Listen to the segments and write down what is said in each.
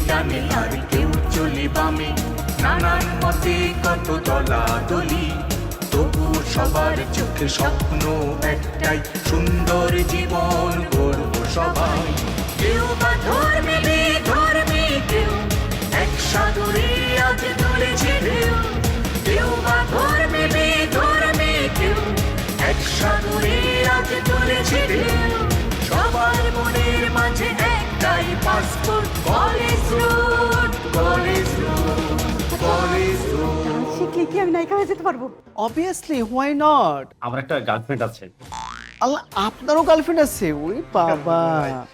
ডানে আর কেউ চলে বামে, নানান মতে কত দলাদলি, তবু সবার চোখে স্বপ্ন একটাই, সুন্দর জীবন গড়ব সবাই। কেউ বা ধর্মে বেধর্মে, কেউ এক সাগরে আজ তুলেছে ঢেউ, কেউ বা ধর্মে বেধর্মে, কেউ এক সাগরে আজ তুলেছে ঢেউ। সবার মনের মাঝে একটাই passport, college road, college road, college road. শিখলে কি আমি নায়িকা হয়ে যেতে পারবো? Obviously, why not? আমার একটা গার্লফ্রেন্ড আছে। আল্লাহ, আপনারও গার্লফ্রেন্ড আছে? ওই বাবা!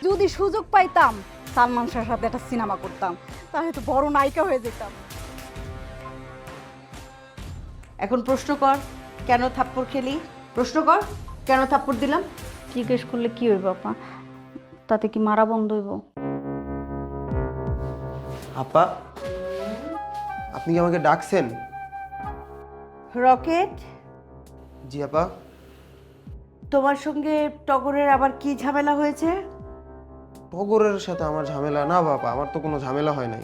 যদি সুযোগ পাইতাম সালমান শাহের সাথে একটা সিনেমা করতাম, তাহলে তো বড় নায়িকা হয়ে যেতাম। এখন প্রশ্ন কর, কেন থাপ্পড় খেলি? প্রশ্ন কর, কেন থাপ্পড় দিলাম? জিজ্ঞেস করলে কি হইব আপা? তাতে কি মারা বন্ধ হইব? আপা, আপনি কি আমাকে ডাকছেন? রকেট, জি আপা। তোমার সঙ্গে টগরের আবার কি ঝামেলা হয়েছে? টগরের সাথে আমার ঝামেলা না বাবা, আমার তো কোনো ঝামেলা হয় নাই।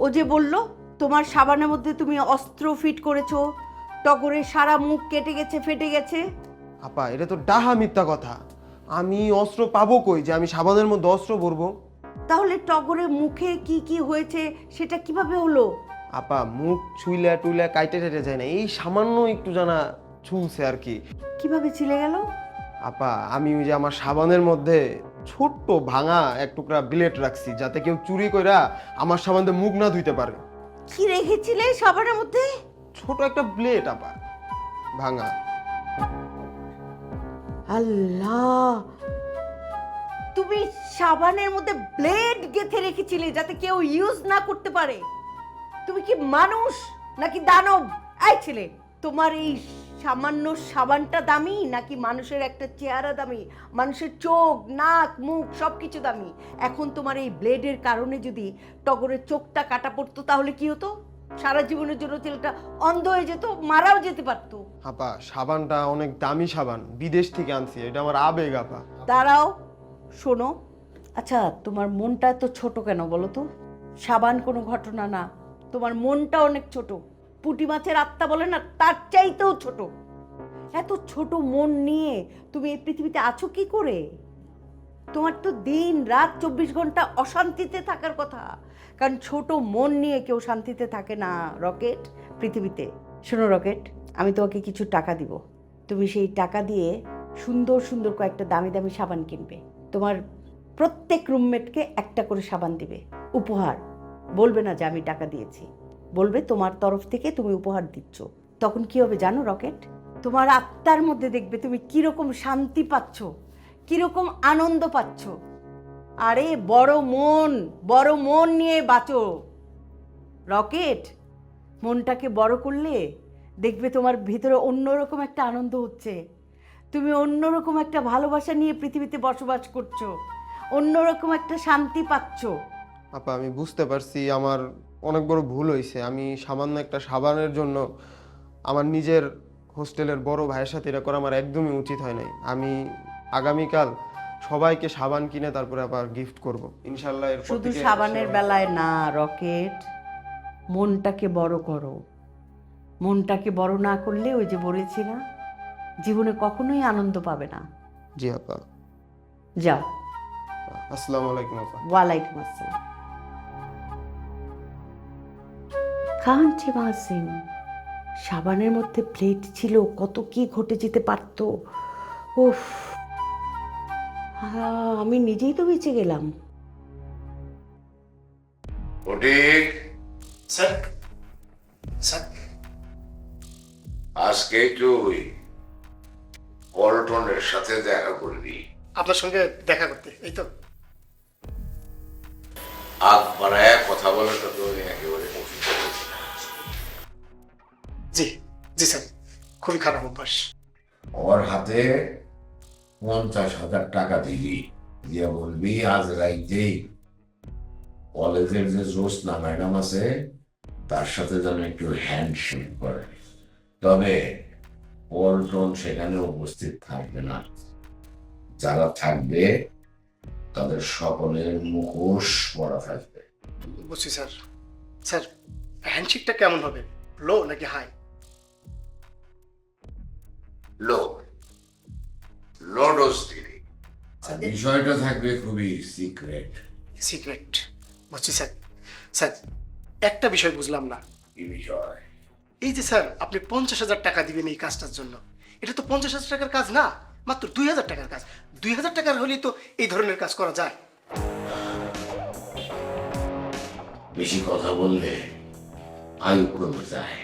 ও যে বলল তোমার সাবানের মধ্যে তুমি অস্ত্র ফিট করেছো, টগরের সারা মুখ কেটে গেছে, ফেটে গেছে। আপা, এটা তো ডাহা মিথ্যা কথা। আমি অস্ত্র পাবো কই যে আমি সাবানের মধ্যে অস্ত্র ভরবো? তাহলে টগরের মুখে কি কি হয়েছে সেটা কিভাবে হলো? আপা, মুখ ছুইলা টুইলা কাইটে টাইটে যায় না, এই সামান্য একটু জানা ছুলছে আর কি। কিভাবে ছিলে গেল? আপা, আমি ওই যে আমার সাবানের মধ্যে ছোট্ট ভাঙা এক টুকরা ব্লেড রাখছি, যাতে কেউ চুরি কইরা আমার সাবান দিয়ে মুখ না ধুইতে পারে। কি রেখেছিলে সাবানের মধ্যে? ছোট একটা ব্লেড আপা, ভাঙা। আল্লাহ, তুমি সাবানের মধ্যে ব্লেড গেঁথে রেখেছিলে যাতে কেউ ইউজ না করতে পারে? তুমি কি মানুষ নাকি দানব? এই ছেলে, তোমার এই সামান্য সাবানটা দামি নাকি মানুষের একটা চেহারা দামি? মানুষের চোখ, নাক, মুখ সবকিছু দামি। এখন তোমার এই ব্লেডের কারণে যদি টগরের চোখটা কাটা পড়তো তাহলে কি হতো? সারা জীবনের জন্য ছেলেটা অন্ধ হয়ে যেত, মারাও যেতে পারতো। আপা, সাবানটা অনেক দামি সাবান, বিদেশ থেকে আনছি, এটা আমার আবেগ আপা। দাঁড়াও, শোনো। আচ্ছা, তোমার মনটা এত ছোট কেন বলো তো? সাবান কোনো ঘটনা না, তোমার মনটা অনেক ছোট। পুঁটি মাছের আত্মা বলে না, তার চাইতেও ছোট। এত ছোট মন নিয়ে তুমি এই পৃথিবীতে আছো কি করে? তোমার তো দিন রাত 24 ঘন্টা অশান্তিতে থাকার কথা, কারণ ছোট মন নিয়ে কেউ শান্তিতে থাকে না রকেট পৃথিবীতে। শোনো রকেট, আমি তোমাকে কিছু টাকা দিব, তুমি সেই টাকা দিয়ে সুন্দর সুন্দর কয়েকটা দামি দামি সাবান কিনবে। তোমার প্রত্যেক রুমমেটকে একটা করে সাবান দিবে উপহার। বলবে না যে আমি টাকা দিয়েছি, বলবে তোমার তরফ থেকে তুমি উপহার দিচ্ছ। তখন কি হবে জানো রকেট? তোমার আত্মার মধ্যে দেখবে তুমি কিরকম শান্তি পাচ্ছ, কিরকম আনন্দ পাচ্ছ। আরে বড় মন নিয়ে বাঁচো রকেট। মনটাকে বড় করলে দেখবে তোমার ভিতরে অন্যরকম একটা আনন্দ হচ্ছে। তুমি অন্যরকম একটা ভালোবাসা নিয়ে পৃথিবীতে বসবাস করছো, অন্যরকম একটা শান্তি পাচ্ছ। আপা, আমি বুঝতে পারছি আমার অনেক বড় ভুল হয়েছে। আমি সামান্য একটা সাবানের জন্য আমার নিজের হোস্টেলের বড় ভাইয়ের সাথে এটা করা আমার একদমই উচিত হয় নাই। আমি আগামীকাল সবাইকে সাবান কিনে তারপরে আবার গিফট করব ইনশাল্লাহ। শুধু সাবানের বেলায় না রকেট, মনটাকে বড় করো। মনটাকে বড় না করলে ওই যে বলেছি না, জীবনে কখনোই আনন্দ পাবে না। জি আপা। যাও। আসসালামু আলাইকুম আপা। ওয়ালাইকুম আসসালাম। কান্ট ইমাজিন, সাবানের মধ্যে প্লেট ছিল, কত কি ঘটে যেতে পারতো। উফ, আমি নিজেই তো বেঁচে গেলাম। ফটিক, স্যার, স্যার, আজকে তুই পল্টনের সাথে দেখা করবি। আপনার সঙ্গে দেখা করতে এই তো। আগ বাড়ায় কথা বলাটা তো একেবারে অসুস্থ হয়েছে। জি জি স্যার, খুবই খারাপ অভ্যাস। ওর হাতে 50,000 টাকা দিবি, দিয়ে বলবি আজ রাইতেই কলেজের যে জোসনা ম্যাডাম আছে তার সাথে যেন একটু হ্যান্ডশেক করে। তবে পল্টন সেখানে উপস্থিত থাকবে না। যারা থাকবে তাদের সকলের মুখোশ পরা থাকবে। বুঝছি স্যার। স্যার, হ্যান্ডশেকটা কেমন হবে, লো নাকি হাই? লো লো ডোজ দিবি। আর বিষয়টা থাকবে খুবই সিক্রেট। সিক্রেট, বুঝছি স্যার। স্যার, একটা বিষয় বুঝলাম না। কি বিষয়? এই যে স্যার আপনি 50,000 টাকা দিবেন এই কাজটার জন্য, এটা তো 50,000 টাকার কাজ না, মাত্র 2,000 টাকার কাজ। 2,000 টাকার হলেই তো এই ধরনের কাজ করা যায়। বেশি কথা বললে আয়ু কমে যায়।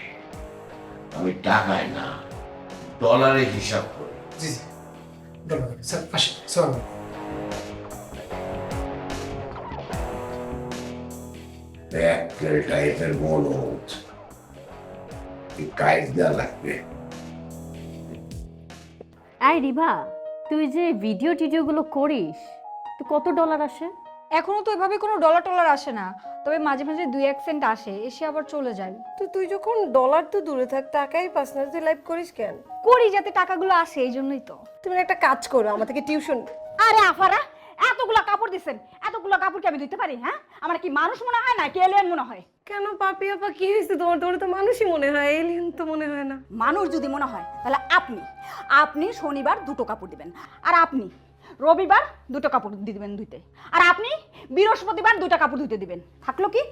আমি টাকায় না ডলারে হিসাব করি। জি জি, স্যার আসি স্যার। ব্যাকের টাইপের বলদ কাজ দেওয়া লাগবে। এই রিভা, তুই যে ভিডিও টিডিওগুলো করিস, তো কত ডলার আসে? এখনো তো এভাবে কোনো ডলার টলার আসে না, তবে মাঝে মাঝে 2-1 সেন্ট আসে, এসে আবার চলে যায়। তো তুই যখন ডলার তো দূরে থাক, টাকাই পাস না, তুই লাইভ করিস কেন? করি যাতে টাকাগুলো আসে, এই জন্যই তো। তুমি একটা কাজ করো, আমার থেকে টিউশন। আরে আফারা, এতগুলো কাপড় দিছেন, এতগুলো কাপড় কি আমি ধুইতে পারি? হ্যাঁ, আমার কি মানুষ মনে হয় না, কি এলিয়েন মনে হয়? কেন পাপি আপা, কি হয়েছে তোমার? তোর তো মানুষই মনে হয়, এলিয়েন তো মনে হয় না। মানুষ যদি মনে হয় তাহলে আপনি শনিবার 2টো কাপড় দিবেন, আর আপনি রবিবার 2টো কাপড় দিবেন ধুইতে, আর আপনি বৃহস্পতিবার 2টা কাপড় ধুইতে দিবেন। থাকলো কি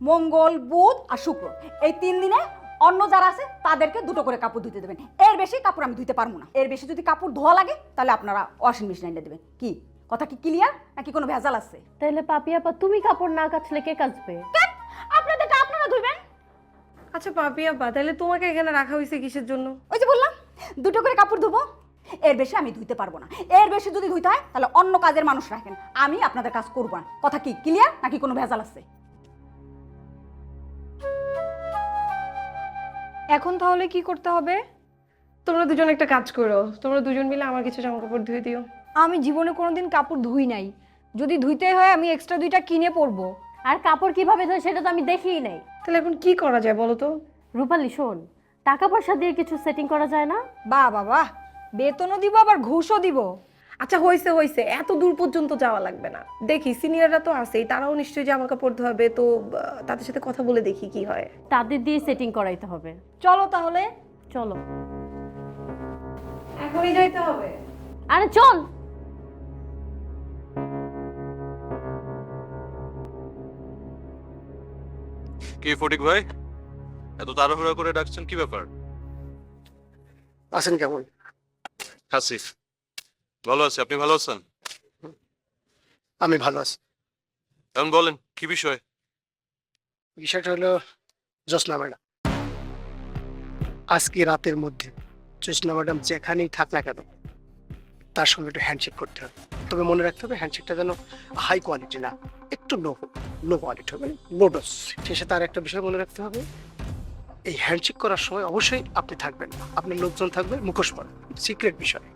মঙ্গল, বুধ আর শুক্র, এই 3 দিনে অন্য যারা আছে তাদেরকে 2টো করে কাপড় ধুইতে দেবেন। এর বেশি কাপড় আমি ধুইতে পারবো না। এর বেশি যদি কাপড় ধোয়া লাগে তাহলে আপনারা ওয়াশিং মেশিন এনে দেবেন। কি কথা কি ক্লিয়ার নাকি কোনো ভেজাল আছে? তাহলে পাপি আপা, তুমি কাপড় না কাচলে কে কাচবে? আপনাদেরটা আপনারা ধুইবেন। আচ্ছা পাপি আপা, তাহলে তোমাকে এখানে রাখা হয়েছে কিসের জন্য? ওই যে বললাম 2টো করে কাপড় ধুবো, এর বেশি আমি ধুইতে পারবো না। এর বেশি যদি ধুইতে হয় তাহলে অন্য কাজের মানুষ রাখেন, আমি আপনাদের কাজ করবো না। কথা কি ক্লিয়ার নাকি কোনো ভেজাল আছে? এখন তাহলে কি করতে হবে? তোমরা দুজন একটা কাজ করো, তোমরা দুজন মিলে আমার কিছু জামা কাপড় ধুয়ে দিও। আমি জীবনে কোনোদিন কাপড় ধুই নাই, যদি ধুইতে হয় আমি এক্সট্রা 2টা কিনে পরবো। আর কাপড় কিভাবে ধোয় সেটা তো আমি দেখিই নাই। তাহলে এখন কি করা যায় বলো তো? রূপালী শোন, টাকা পয়সা দিয়ে কিছু সেটিং করা যায় না? বাহ বাবা, বেতনও দিব আবার ঘুষও দিব। আচ্ছা হয়েছে হয়েছে, এত দূর পর্যন্ত যাওয়া লাগবে না। দেখি সিনিয়ররা তো আছেই, তারাও নিশ্চয়ই জামা কাপড় ধোয়াবে, তো তাদের সাথে কথা বলে দেখি কি হয়। তাদের দিয়ে সেটিং করাইতে হবে। চলো তাহলে। চলো। এখনই যাইতে হবে? আরে চল। কি ফটিক ভাই, এত তাড়াহুড়া করে ডাকছেন, কি ব্যাপার? আছেন কেমন? হাসিফ ভালো আছে, আপনি ভালো আছেন? আমি ভালো আছি। এখন বলেন কি বিষয়? বিষয়টা হলো জ্যোৎস্না ম্যাডাম। আজকে রাতের মধ্যে জ্যোৎস্না ম্যাডাম যেখানেই থাক না কেন তার সঙ্গে একটু হ্যান্ডশেক করতে হবে। তবে মনে রাখতে হবে হ্যান্ডশেকটা যেন হাই কোয়ালিটি না, একটু লো কোয়ালিটি হবে, লো ডোজ। শেষে তার একটা বিষয় মনে রাখতে হবে, এই হ্যান্ডশেক করার সময় অবশ্যই আপনি থাকবেন, আপনার লোকজন থাকবে, মুখোশ পরা, সিক্রেট বিষয়।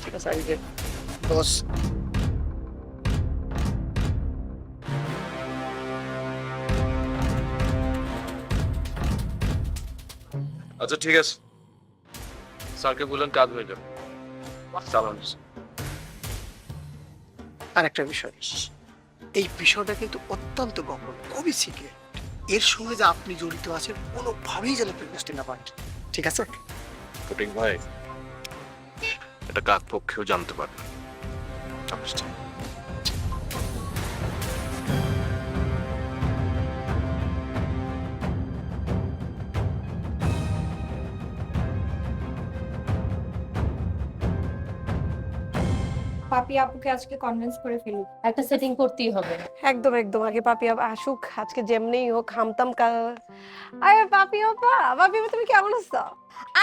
ঠিক আছে, এই যে বস। আচ্ছা ঠিক আছে, স্যারকে বললেন কাজ হয়ে যাবে, চালান। আর একটা বিষয়, এই বিষয়টা কিন্তু অত্যন্ত গোপন, খুবই সিক্রেট। এর সঙ্গে যে আপনি জড়িত আছেন কোনোভাবেই যেন প্রকাশিত না পারেন, ঠিক আছে? ফটিক ভাই, এটা কাক পক্ষেও জানতে পারবে। পাপি আপুকে আজকে কনভিন্স করে ফেলি, একটা সেটিং করতেই হবে। একদম একদম, আগে পাপি আপা আসুক, আজকে যেমনেই হোক হামতাম আরে পাপি আপা, পাপি আপা তুমি কেমন আছো?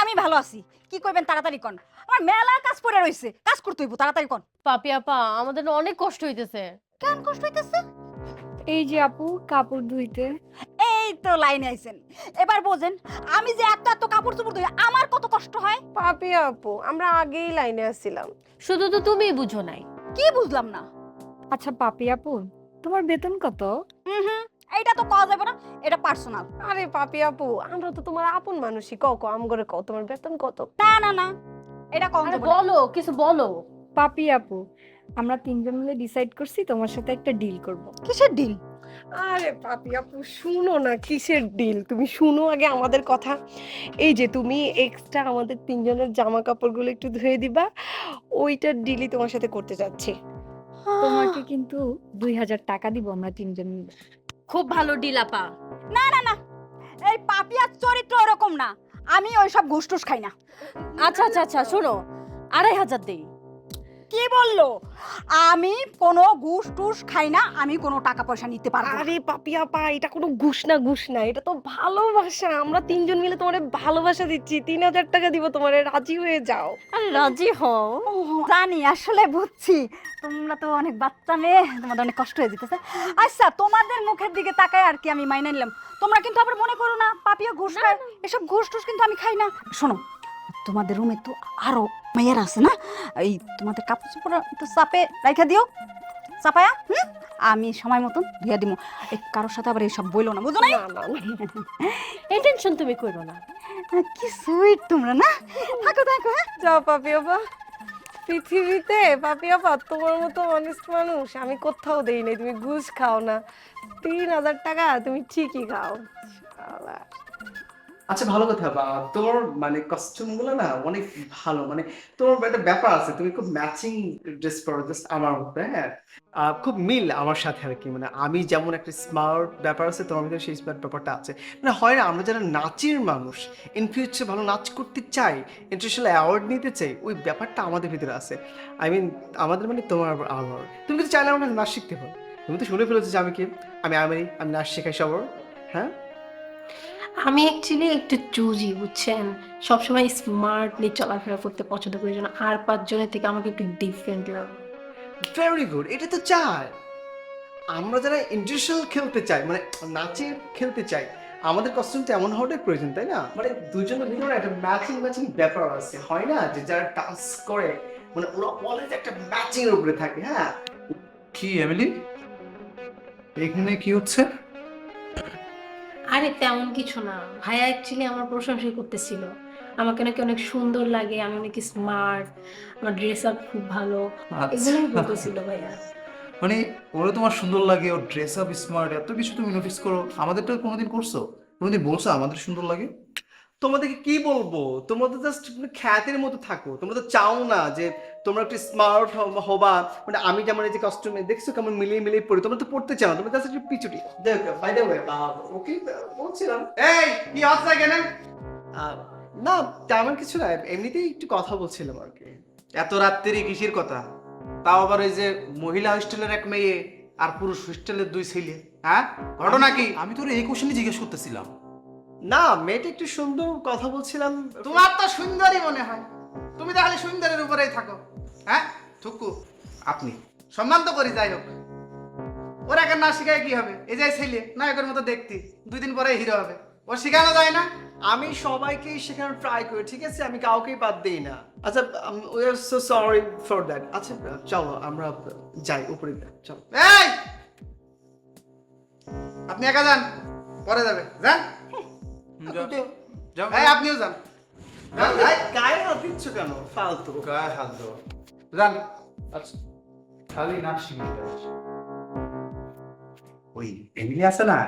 আমি ভালো আছি। কি করবেন তাড়াতাড়ি কোন, আমার মেলা কাজ পড়ে রইছে, কাজ করতে হইব, তাড়াতাড়ি কোন। পাপি আপা, আমাদের না অনেক কষ্ট হইতেছে। কেন কষ্ট হইতেছে? এই যে আপু কাপড় ধুইতে। এই তো লাইনে আইছেন, এবার বোঝেন আমি যে এত এত কাপড় চোপড় ধুই আমার কত কষ্ট হয়। পাপি আপু, আমরা আগেই লাইনে আসছিলাম। শুধু তো তুমিই বুঝো নাই। কি বুঝলাম না? আচ্ছা পাপি আপু, তোমার বেতন কত? এইটা তো কওয়া যাবে না, এটা পার্সোনাল। আরে পাপি আপু, আমরা তো তোমার আপন মানুষই, কও কও আমগরে কও তোমার বেতন কত? না না না, এটা কম আরে যাবে না। বলো, কিছু বলো। পাপি আপু, আমরা তিনজন মিলে ডিসাইড করছি তোমার সাথে একটা ডিল করব। কিসের ডিল? আরে পাপি আপু শুনো না, কিসের ডিল? তুমি শুনো আগে আমাদের কথা। এই যে তুমি এক্সট্রা আমাদের তিনজনের জামা কাপড়গুলো একটু ধুয়ে দিবা, ওইটার ডিলই তোমার সাথে করতে যাচ্ছি। তোমাকে কিন্তু 2000 টাকা দিব আমরা তিনজন মিলে। খুব ভালো ডিল আপা। না না না, এই পাপিয়ার চরিত্র ওরকম না। আমি ওইসব ঘুষ টুস খাই না। আচ্ছা আচ্ছা আচ্ছা, শোনো, 2500 দেই। কি বললো? আমি কোনো ঘুষ টুস খাই না, আমি কোনো টাকা পয়সা নিতে পারবো না। আরে পাপি আপা, এটা কোনো ঘুষ না, এটা তো ভালোবাসা। আমরা তিনজন মিলে তোমারে ভালোবাসা দিচ্ছি, 3000 টাকা দিব তোমারে, রাজি হয়ে যাও। আরে রাজি হও। ও, জানি, আসলে বুঝছি তোমরা তো অনেক বাচ্চা মেয়ে, তোমাদের অনেক কষ্ট হয়ে যেতেছে। আচ্ছা, তোমাদের মুখের দিকে তাকায় আর কি আমি মাইনে নিলাম। তোমরা কিন্তু আবার মনে করো না পাপিয়া ঘুষ খায়। এসব ঘুষ টুস কিন্তু আমি খাই না। শোনো, তোমাদের রুমে তো আরো মেয়েরা আছে না? এই তোমাদের কাপড় চোপড় একটু চাপে রাইখা দিও, চাপায়া। আমি সময় মতন ধুইয়া দিব। এই কারোর সাথে আবার এইসব বইলো না, বুঝো না? এই টেনশন তুমি করো না। কি সুইট তোমরা না। থাকো থাকো। হ্যাঁ, যাও পাপি আপা, পৃথিবীতে পাপি আপা তোমার মতো অনেস্ট মানুষ আমি কোথাও দেই নাই। তুমি ঘুষ খাও না, 3000 টাকা তুমি ঠিকই খাও। শালা। আচ্ছা ভালো কথা, তোর মানে কস্টিউম গুলো না অনেক ভালো, মানে তোর একটা ব্যাপার আছে, তুমি খুব ম্যাচিং ড্রেস পরো, জাস্ট আমার মতো। হ্যাঁ, খুব মিল আমার সাথে আর কি। মানে আমি যেমন একটা স্মার্ট ব্যাপার আছে, তোমার ভিতরে সেই স্মার্ট ব্যাপারটা আছে। মানে হয় না, আমরা যারা নাচের মানুষ, ইন ফিউচার ভালো নাচ করতে চাই, ইন্টারন্যাশনাল অ্যাওয়ার্ড নিতে চাই, ওই ব্যাপারটা আমাদের ভিতরে আছে। আই মিন আমাদের মানে তোমার আমার। তুমি কিন্তু চাইলে আমার নাচ শিখতে পারো। তুমি তো শুনে ফেলেছো যে আমি কি, আমি নাচ শেখাই সবার। হ্যাঁ, আমি অ্যাকচুয়ালি একটু চুজি, বুঝছেন, সবসময় স্মার্টলি চলাফেরা করতে পছন্দ করি, যেন আর 5 জনের থেকে আমাকে একটু ডিফারেন্ট লাগে। ভেরি গুড, এটা তো চাই আমরা যারা ইন্টারন্যাশনাল খেলতে চাই, মানে নাচের খেলতে চাই, আমাদের কস্টিউমটা এমন হওয়াটাই প্রয়োজন, তাই না? মানে দুজনের ভিতরে একটা ম্যাচিং ব্যাপার আছে, হয় না? যে যারা ডান্স করে মানে ওরা অলওয়েজ একটা ম্যাচিং এর উপরে থাকে। হ্যাঁ, কি এমিলি, এখানে কি হচ্ছে? আরে তেমন কিছু না ভাইয়া, অ্যাকচুয়ালি আমার প্রশংসা করতেছিল, আমাকে নাকি অনেক সুন্দর লাগে, আমি অনেক স্মার্ট, আমার ড্রেস আপ খুব ভালো, এগুলোই বলতেছিল ভাইয়া। মানে ওরা তোমার সুন্দর লাগে, ওর ড্রেস আপ স্মার্ট, এত কিছু তুমি নোটিস করো। আমাদেরটা কোনোদিন করছো? কোনোদিন বলছো আমাদের সুন্দর লাগে? তোমাদেরকে কি বলবো, তোমরা তো জাস্ট খ্যাতের মতো থাকো। তোমরা তো চাও না যে তোমরা একটু স্মার্ট হবা। মানে আমি যেমন এই যে কস্টিউমে দেখছো কেমন মিলিয়ে পড়ি, তোমরা তো পড়তে চাও না, তোমরা জাস্ট একটু পিছুটি। বাই দ্য ওয়ে, ওকে বলছিলাম, এই কি হচ্ছে এখানে? না তেমন কিছু না, এমনিতেই একটু কথা বলছিলাম আর কি। এত রাত্রি কিসের কথা? তাও আবার ওই যে মহিলা হোস্টেলের এক মেয়ে আর পুরুষ হোস্টেলের 2 ছেলে। হ্যাঁ, ঘটনা কি? আমি তোর এই কোশ্চেনই জিজ্ঞেস করতেছিলাম। না, মেয়েটা একটু সুন্দর, কথা বলছিলাম। তোমার তো সুন্দরই মনে হয়, তুমি তাহলে সুন্দরের উপরেই থাকো। হ্যাঁ থুকু, আপনি সম্মান তো করি, যাই হোক ওরা এখন না শিখায় কি হবে? এই যে ছেলে নায়কের মতো দেখতে, 2 দিন পরে হিরো হবে, ও শিখানো যায় না? আমি সবাইকেই শেখানোর ট্রাই করি, ঠিক আছে? আমি কাউকেই বাদ দিই না। আচ্ছা, we are so sorry for that. আচ্ছা চলো আমরা যাই উপরে, চলো। এই আপনি একা যান, পরে যাবে, যান। এই আপনিও যান। গায়ে হাত দিচ্ছ কেন? ফালতু গায়ে হাত দেবো, যান। আচ্ছা, খালি নাচ শিখতে আসছি। ওই এমিলি আছে না,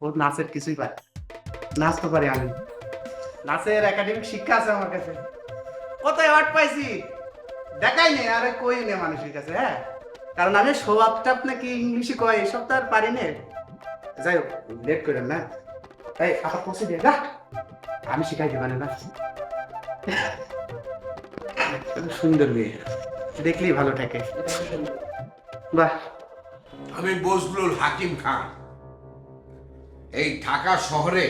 ওর নাচের কিছুই পারে, নাচ তো পারি আমি, নাচের একাডেমিক শিক্ষা আছে আমার কাছে, কত অ্যাওয়ার্ড পাইছি, দেখাই নেই আরে কই নেই মানুষের কাছে। হ্যাঁ, কারণ আমি সবাবটা আপনাকে ইংলিশে কয়, এসব তো আর পারি না। যাই হোক, লেট করেন না। এই আবার পৌঁছে দিয়ে যা, আমি শিখাই দিবানে না। সুন্দর মেয়ে, দেখলেই ভালো থাকে। বাহ। আমি বজলুল হাকিম খান। এই ঢাকা শহরে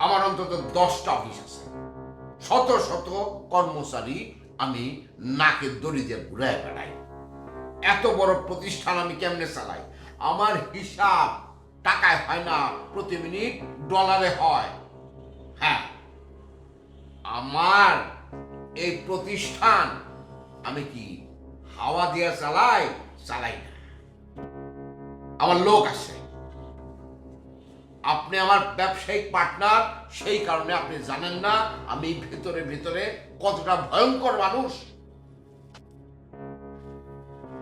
আমার অন্তত 10টা অফিস আছে, শত শত কর্মচারী আমি নাকের দড়ি দিয়ে ঘুরে বেড়াই। এত বড় প্রতিষ্ঠান আমি কেমনে চালাই? আমার হিসাব টাকায় হয় না, প্রতি মিনিট ডলারে হয়। হ্যাঁ, আমার এই প্রতিষ্ঠান আমি কি হাওয়া দিয়ে চালাই না, আমার লোক আছে। আপনি আমার ব্যবসায়িক পার্টনার, সেই কারণে আপনি জানেন না আমি ভিতরে কতটা ভয়ঙ্কর মানুষ।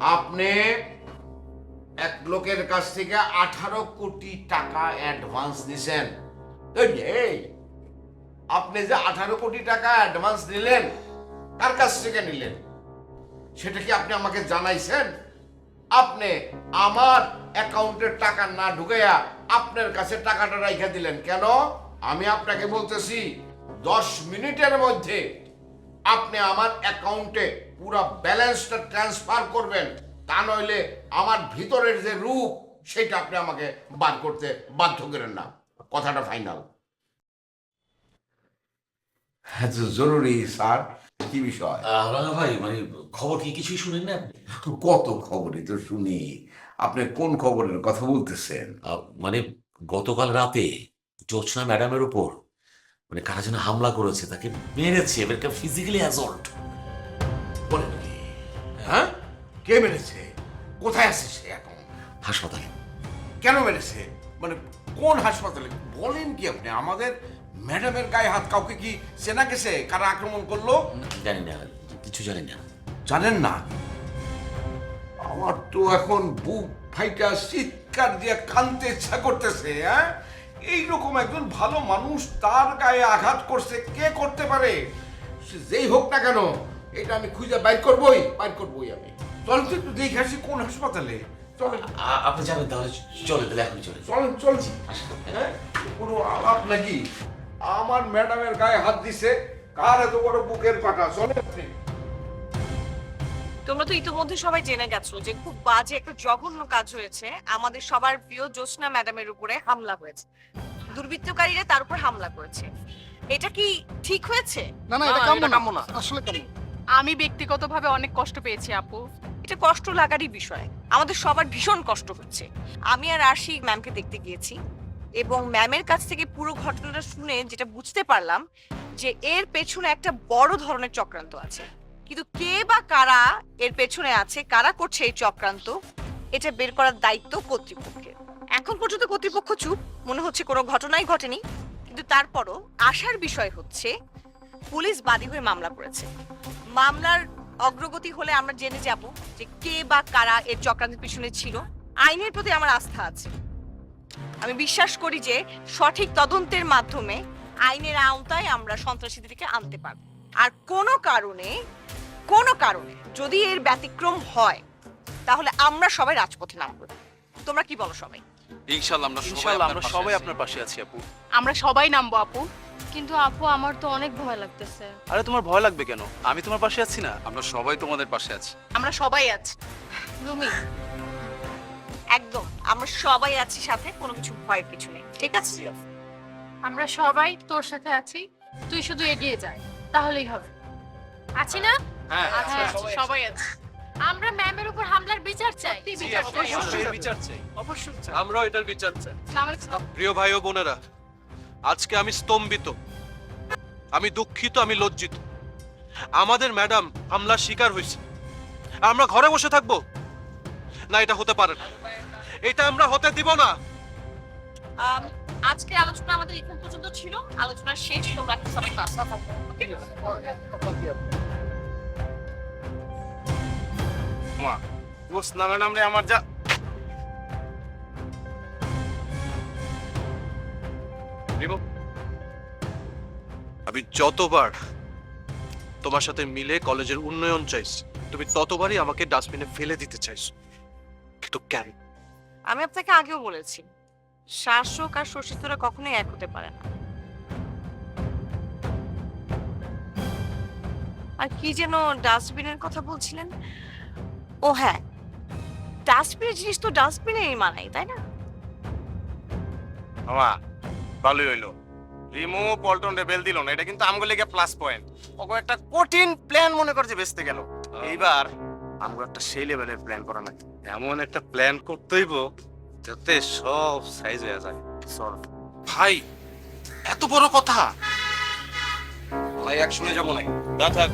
আপনি এক লোকের কাছ থেকে 18 কোটি টাকা অ্যাডভান্স নিছেন। এই আপনি যে 18 কোটি টাকা অ্যাডভান্স নিলেন, কার কাছ থেকে নিলেন সেটা কি আপনি আমাকে জানাইছেন? আপনি আমার অ্যাকাউন্টের টাকা না ঢুকাইয়া আপনার কাছে টাকাটা রাইখা দিলেন কেন? আমি আপনাকে বলতেছি 10 মিনিটের মধ্যে আপনি আমার অ্যাকাউন্টে পুরো ব্যালেন্সটা ট্রান্সফার করবেন, তা নইলে আমার ভিতরের যে রূপ সেটা আপনি আমাকে বার করতে বাধ্য করেন না। কথাটা ফাইনাল। হ্যাঁ, জরুরি স্যার। কি বিষয়? রাঙা ভাই, মানে খবর কি কিছুই শুনেন না আপনি? কত খবরই তো শুনি। আপনি কোন খবরের কথা বলতেছেন? মানে গতকাল রাতে জোৎস্না ম্যাডামের উপর মানে কারা যেন হামলা করেছে, তাকে মেরেছে, এবারকে ফিজিক্যালি অ্যাসল্ট। বলেন কি? হ্যাঁ, কে মেরেছে? কোথায় আছে সে এখন? হাসপাতালে। কেন মেরেছে? মানে কোন হাসপাতালে? বলেন কি আপনি? আমাদের ম্যাডামের গায়ে হাত কাউকে কি চেনা গেছে? কারা আক্রমণ করলো? জানি না, কিছু জানি না। জানেন না? আমার তো এখন বুক ফাইটা চিৎকার দিয়ে কাঁদতে ইচ্ছা করতেছে। হ্যাঁ, এইরকম একজন ভালো মানুষ তার গায়ে আঘাত করছে, কে করতে পারে? সে যেই হোক না কেন, এটা আমি খুঁজে বাইর করবই আমি। চলেন তো একটু দেখে আসি কোন হাসপাতালে। চলেন। আপনি যাবেন তাহলে? চলে তাহলে এখন চলে। চলছি। হ্যাঁ, কোনো আলাপ নাকি? আমার ম্যাডামের গায়ে হাত দিছে, কার এত বড় বুকের পাটা? চলেন আপনি। তোমরা তো ইতিমধ্যে সবাই জেনে গেছো যে খুব বাজে একটা জঘন্য কাজ হয়েছে। আমাদের সবার প্রিয় জ্যোৎস্না ম্যাডামের উপরে হামলা হয়েছে, দুর্বৃত্তকারীরা তার উপর হামলা করেছে। এটা কি ঠিক হয়েছে? না না, এটা কাম্য না, আসলে কাম্য। আমি ব্যক্তিগতভাবে অনেক কষ্ট পেয়েছি আপু। এটা কষ্ট লাগারই বিষয়, আমাদের সবার ভীষণ কষ্ট হচ্ছে। আমি আর আরশি ম্যামকে দেখতে গিয়েছি এবং ম্যামের কাছ থেকে পুরো ঘটনাটা শুনে যেটা বুঝতে পারলাম যে এর পেছনে একটা বড় ধরনের চক্রান্ত আছে। কিন্তু কে বা কারা এর পেছনে আছে, কারা করছে এই চক্রান্ত, এটা বের করার দায়িত্ব কর্তৃপক্ষের। এখন পর্যন্ত কর্তৃপক্ষ চুপ, মনে হচ্ছে কোনো ঘটনাই ঘটেনি। কিন্তু তারপরও আশার বিষয় হচ্ছে পুলিশ বাদী হয়ে মামলা করেছে। মামলার অগ্রগতি হলে আমরা জেনে যাব যে কে বা কারা এর চক্রান্তের পিছনে ছিল। আইনের প্রতি আমার আস্থা আছে। আমি বিশ্বাস করি যে সঠিক তদন্তের মাধ্যমে আইনের আওতায় আমরা সন্ত্রাসীদেরকে আনতে পারব। আর কোনো কারণে যদি এর ব্যতিক্রম হয় তাহলে আমরা সবাই রাজপথে নামব। তোমরা কি বলো সবাই? ইনশাআল্লাহ আমরা সবাই আপনার পাশে আছি আপু। আমরা সবাই নামবো আপু। কিন্তু আপু, আমার তো অনেক ভয় লাগতেছে। আরে তোমার ভয় লাগবে কেন? আমি তোমার পাশে আছি না? আমরা সবাই তোমাদের পাশে আছি। আমরা সবাই আছি রুমি, একদম আমরা সবাই আছি সাথে, কোনো কিছু ভয়ের কিছু নেই, ঠিক আছে? আমরা সবাই তোর সাথে আছি, তুই শুধু এগিয়ে যাই, তাহলেই হবে। আছি না? হ্যাঁ, সবাই আছি। আমরা ম্যামের উপর হামলার বিচার চাই। বিচার চাই, আমরাও এটার বিচার চাই। প্রিয় ভাই ও বোনেরা, আজকে আমি স্তম্ভিত, আমি দুঃখিত, আমি লজ্জিত। আমাদের ম্যাডাম হামলার শিকার হয়েছে, আমরা ঘরে বসে থাকবো না? এটা হতে পারে না, এটা আমরা হতে দিব না। আজকে আলোচনা আমাদের এখান পর্যন্ত ছিল। আলোচনা শেষ, তোমরা সবাই বাসা থাকো। আমার যা আমি যতবার তোমার সাথে মিলে কলেজের উন্নয়ন চাইছি, তুমি ততবারই আমাকে ডাস্টবিনে ফেলে দিতে চাইছো। কিন্তু কেন? আমি আপনাকে আগেও বলেছি, শাসক আর শোষিতরা কখনোই এক হতে পারে না। আর কি যেন ডাস্টবিনের কথা বলছিলেন? ও হ্যাঁ, ডাস্টবিনের জিনিস তো ডাস্টবিনেই মানাই, তাই না? মামা ভালোই হইলো, রিমু পল্টন রেবেল দিল না, এটা কিন্তু আমগুলো লেগে প্লাস পয়েন্ট। ওকে একটা কঠিন প্ল্যান মনে করছে বেচতে গেল। এইবার আমগো একটা সেই লেভেলের প্ল্যান করা নাই, এমন একটা প্ল্যান করতে হইব যাতে সব সাইজ হয়ে যায়। চল ভাই, এত বড় কথা ভাই, এক শুনে যাবো নাই। না থাক।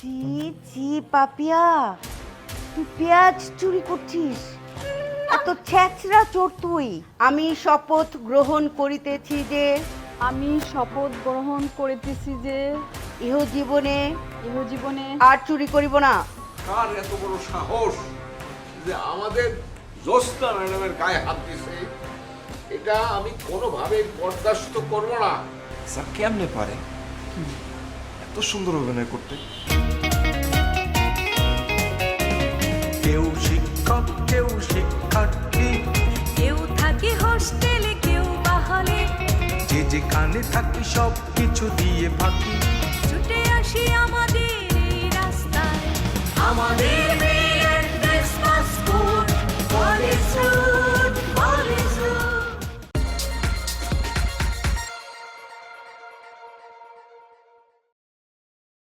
ছি ছি পাপিয়া, তুই পেঁয়াজ চুরি করছিস? এত ছ্যাচরা চোর তুই। আমি শপথ গ্রহণ করিতেছি যে আমি শপথ গ্রহণ করিতেছি যে ইহ জীবনে জীবনে আর চুরি করিব না। কার এত বড় সাহস যে আমাদের জ্যোৎস্না ম্যাডামের গায়ে হাত দিছে? এটা আমি কোনোভাবে বরদাস্ত করব না। স্যার কেমনে পারে এত সুন্দর অভিনয় করতে? কেউ শিক্ষক, কেউ শিক্ষার্থী, কেউ থাকে হোস্টেলে, কেউ বা হলে, যে যেখানে থাকি সব কিছু দিয়ে ফাঁকি।